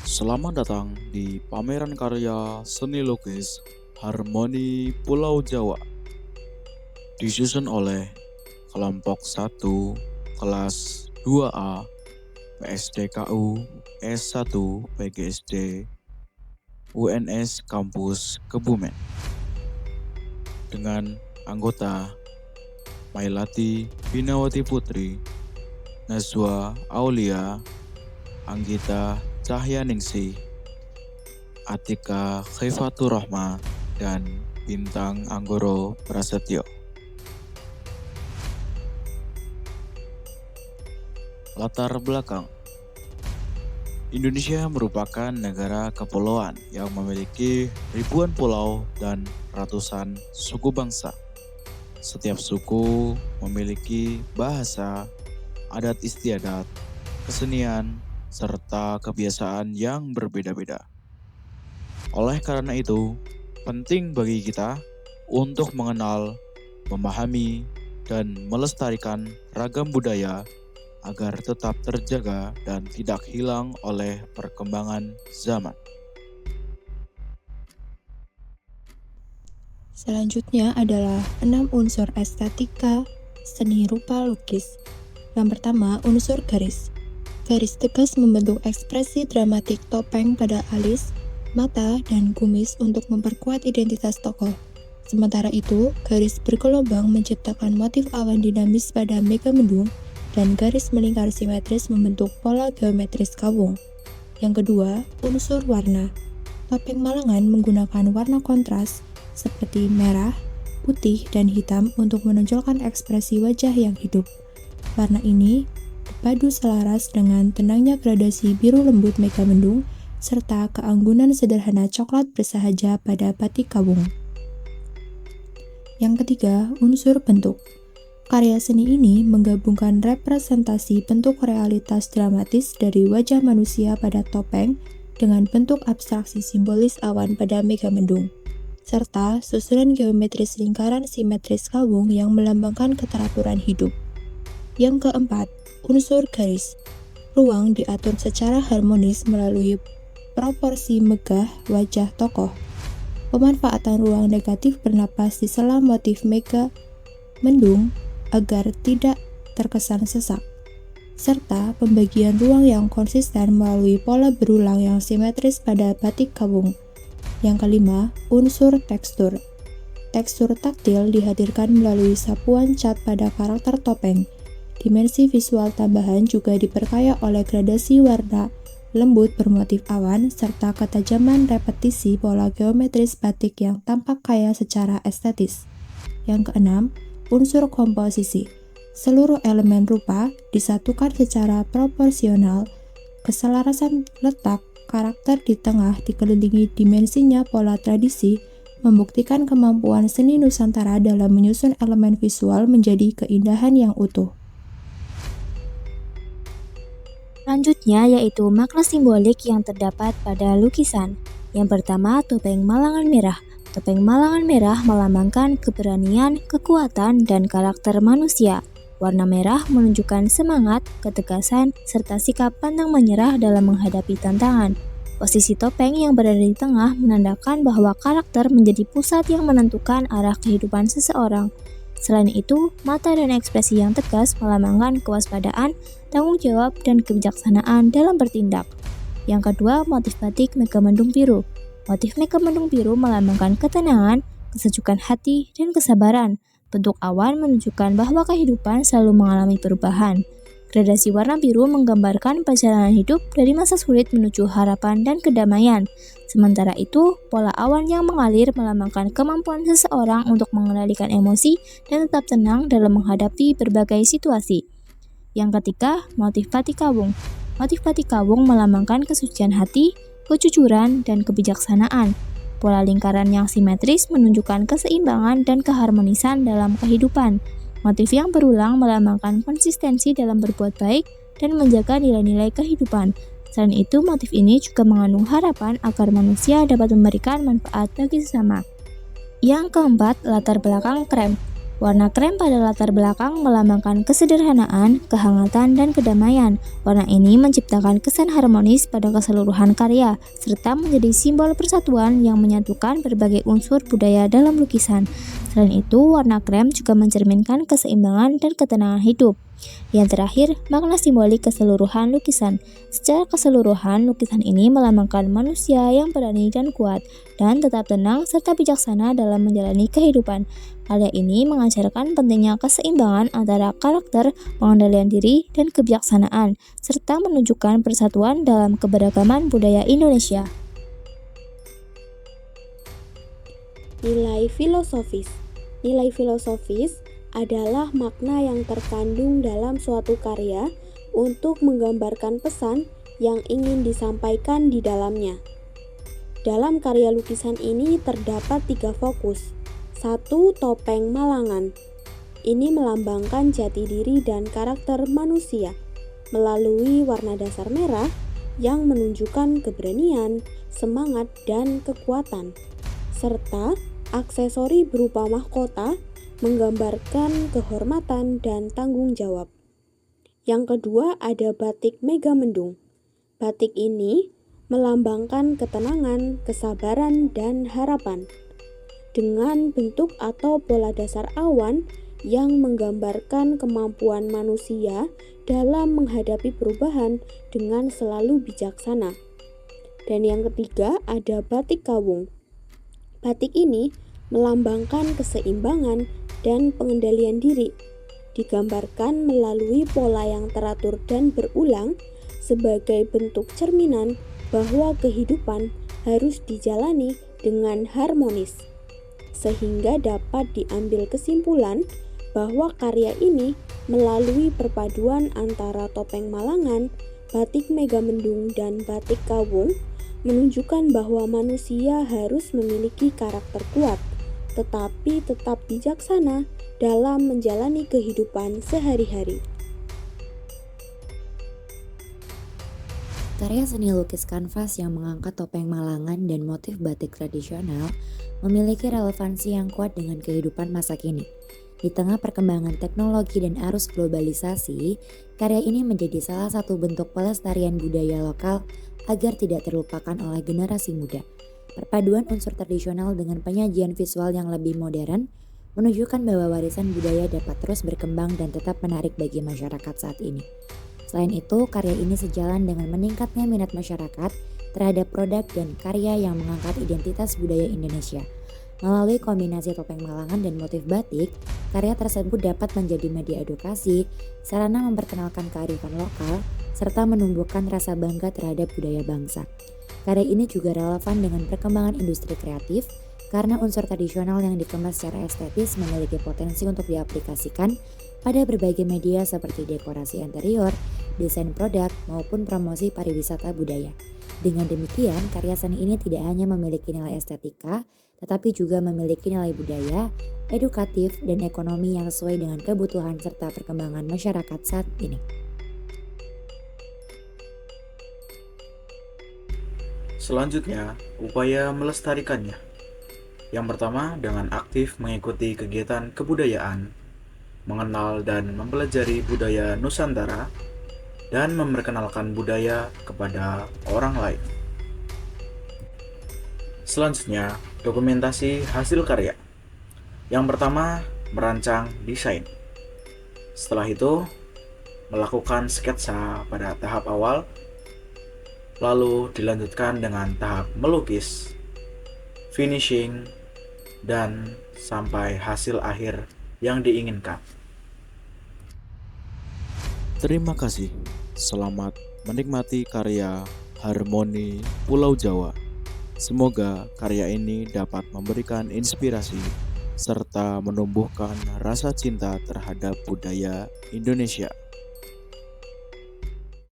Selamat datang di pameran karya seni lukis Harmoni Pulau Jawa, disusun oleh kelompok 1 kelas 2A PSDKU S1 PGSD UNS Kampus Kebumen dengan anggota Mailati Binawati Putri, Nazwa Aulia, Anggita Cahyaningsih, Atika Khifatur Rahma, dan Bintang Anggoro Prasetyo. Latar belakang: Indonesia merupakan negara kepulauan yang memiliki ribuan pulau dan ratusan suku bangsa. Setiap suku memiliki bahasa, adat istiadat, kesenian, serta kebiasaan yang berbeda-beda. Oleh karena itu, penting bagi kita untuk mengenal, memahami, dan melestarikan ragam budaya agar tetap terjaga dan tidak hilang oleh perkembangan zaman. Selanjutnya adalah 6 unsur estetika seni rupa lukis. Yang pertama, unsur garis. Garis tegas membentuk ekspresi dramatik topeng pada alis, mata, dan kumis untuk memperkuat identitas tokoh. Sementara itu, garis bergelombang menciptakan motif awan dinamis pada megamendung, dan garis melingkar simetris membentuk pola geometris kawung. Yang kedua, unsur warna. Topeng Malangan menggunakan warna kontras seperti merah, putih, dan hitam untuk menonjolkan ekspresi wajah yang hidup. Warna ini berpadu selaras dengan tenangnya gradasi biru lembut megamendung serta keanggunan sederhana coklat bersahaja pada batik kawung. Yang ketiga, unsur bentuk. Karya seni ini menggabungkan representasi bentuk realitas dramatis dari wajah manusia pada topeng dengan bentuk abstraksi simbolis awan pada megamendung, serta susunan geometris lingkaran simetris kawung yang melambangkan keteraturan hidup. Yang keempat, unsur garis. Ruang diatur secara harmonis melalui proporsi megah wajah tokoh. Pemanfaatan ruang negatif bernapas di sela motif megamendung agar tidak terkesan sesak, serta pembagian ruang yang konsisten melalui pola berulang yang simetris pada batik kawung. Yang kelima, unsur tekstur. Tekstur taktil dihadirkan melalui sapuan cat pada karakter topeng. Dimensi visual tambahan juga diperkaya oleh gradasi warna lembut bermotif awan serta ketajaman repetisi pola geometris batik yang tampak kaya secara estetis. Yang keenam, unsur komposisi. Seluruh elemen rupa disatukan secara proporsional. Keselarasan letak karakter di tengah dikelilingi dimensinya pola tradisi, membuktikan kemampuan seni Nusantara dalam menyusun elemen visual menjadi keindahan yang utuh. Selanjutnya yaitu makna simbolik yang terdapat pada lukisan. Yang pertama, topeng Malangan Merah. Topeng Malangan Merah melambangkan keberanian, kekuatan, dan karakter manusia. Warna merah menunjukkan semangat, ketegasan, serta sikap pantang menyerah dalam menghadapi tantangan. Posisi topeng yang berada di tengah menandakan bahwa karakter menjadi pusat yang menentukan arah kehidupan seseorang. Selain itu, mata dan ekspresi yang tegas melambangkan kewaspadaan, tanggung jawab, dan kebijaksanaan dalam bertindak. Yang kedua, motif batik megamendung biru. Motif megamendung biru melambangkan ketenangan, kesejukan hati, dan kesabaran. Bentuk awan menunjukkan bahwa kehidupan selalu mengalami perubahan. Gradasi warna biru menggambarkan perjalanan hidup dari masa sulit menuju harapan dan kedamaian. Sementara itu, pola awan yang mengalir melambangkan kemampuan seseorang untuk mengendalikan emosi dan tetap tenang dalam menghadapi berbagai situasi. Yang ketiga, motif batik kawung. Motif batik kawung melambangkan kesucian hati, kejujuran, dan kebijaksanaan. Pola lingkaran yang simetris menunjukkan keseimbangan dan keharmonisan dalam kehidupan. Motif yang berulang melambangkan konsistensi dalam berbuat baik dan menjaga nilai-nilai kehidupan. Selain itu, motif ini juga mengandung harapan agar manusia dapat memberikan manfaat bagi sesama. Yang keempat, latar belakang krem. Warna krem pada latar belakang melambangkan kesederhanaan, kehangatan, dan kedamaian. Warna ini menciptakan kesan harmonis pada keseluruhan karya, serta menjadi simbol persatuan yang menyatukan berbagai unsur budaya dalam lukisan. Selain itu, warna krem juga mencerminkan keseimbangan dan ketenangan hidup. Yang terakhir, makna simbolik keseluruhan lukisan. Secara keseluruhan, lukisan ini melambangkan manusia yang berani dan kuat, dan tetap tenang serta bijaksana dalam menjalani kehidupan. Karya ini mengajarkan pentingnya keseimbangan antara karakter, pengendalian diri, dan kebijaksanaan, serta menunjukkan persatuan dalam keberagaman budaya Indonesia. Nilai filosofis. Nilai filosofis adalah makna yang terkandung dalam suatu karya untuk menggambarkan pesan yang ingin disampaikan di dalamnya. Dalam karya lukisan ini terdapat 3 fokus. 1. Topeng Malangan. Ini melambangkan jati diri dan karakter manusia melalui warna dasar merah yang menunjukkan keberanian, semangat, dan kekuatan, serta aksesori berupa mahkota menggambarkan kehormatan dan tanggung jawab. Yang kedua ada batik Megamendung. Batik ini melambangkan ketenangan, kesabaran, dan harapan dengan bentuk atau pola dasar awan yang menggambarkan kemampuan manusia dalam menghadapi perubahan dengan selalu bijaksana. Dan yang ketiga ada batik Kawung. Batik ini melambangkan keseimbangan dan pengendalian diri, digambarkan melalui pola yang teratur dan berulang sebagai bentuk cerminan bahwa kehidupan harus dijalani dengan harmonis, sehingga dapat diambil kesimpulan bahwa karya ini melalui perpaduan antara topeng Malangan, batik Megamendung, dan batik Kawung menunjukkan bahwa manusia harus memiliki karakter kuat, tetapi tetap bijaksana dalam menjalani kehidupan sehari-hari. Karya seni lukis kanvas yang mengangkat topeng Malangan dan motif batik tradisional memiliki relevansi yang kuat dengan kehidupan masa kini. Di tengah perkembangan teknologi dan arus globalisasi, karya ini menjadi salah satu bentuk pelestarian budaya lokal agar tidak terlupakan oleh generasi muda. Perpaduan unsur tradisional dengan penyajian visual yang lebih modern menunjukkan bahwa warisan budaya dapat terus berkembang dan tetap menarik bagi masyarakat saat ini. Selain itu, karya ini sejalan dengan meningkatnya minat masyarakat terhadap produk dan karya yang mengangkat identitas budaya Indonesia. Melalui kombinasi topeng Malangan dan motif batik, karya tersebut dapat menjadi media edukasi, sarana memperkenalkan kearifan lokal, serta menumbuhkan rasa bangga terhadap budaya bangsa. Karya ini juga relevan dengan perkembangan industri kreatif karena unsur tradisional yang dikemas secara estetis memiliki potensi untuk diaplikasikan pada berbagai media seperti dekorasi interior, desain produk, maupun promosi pariwisata budaya. Dengan demikian, karya seni ini tidak hanya memiliki nilai estetika, tetapi juga memiliki nilai budaya, edukatif, dan ekonomi yang sesuai dengan kebutuhan serta perkembangan masyarakat saat ini. Selanjutnya, upaya melestarikannya. Yang pertama, dengan aktif mengikuti kegiatan kebudayaan, mengenal dan mempelajari budaya Nusantara, dan memperkenalkan budaya kepada orang lain. Selanjutnya, dokumentasi hasil karya. Yang pertama, merancang desain. Setelah itu, melakukan sketsa pada tahap awal, lalu dilanjutkan dengan tahap melukis, finishing, dan sampai hasil akhir yang diinginkan. Terima kasih. Selamat menikmati karya Harmoni Pulau Jawa. Semoga karya ini dapat memberikan inspirasi serta menumbuhkan rasa cinta terhadap budaya Indonesia.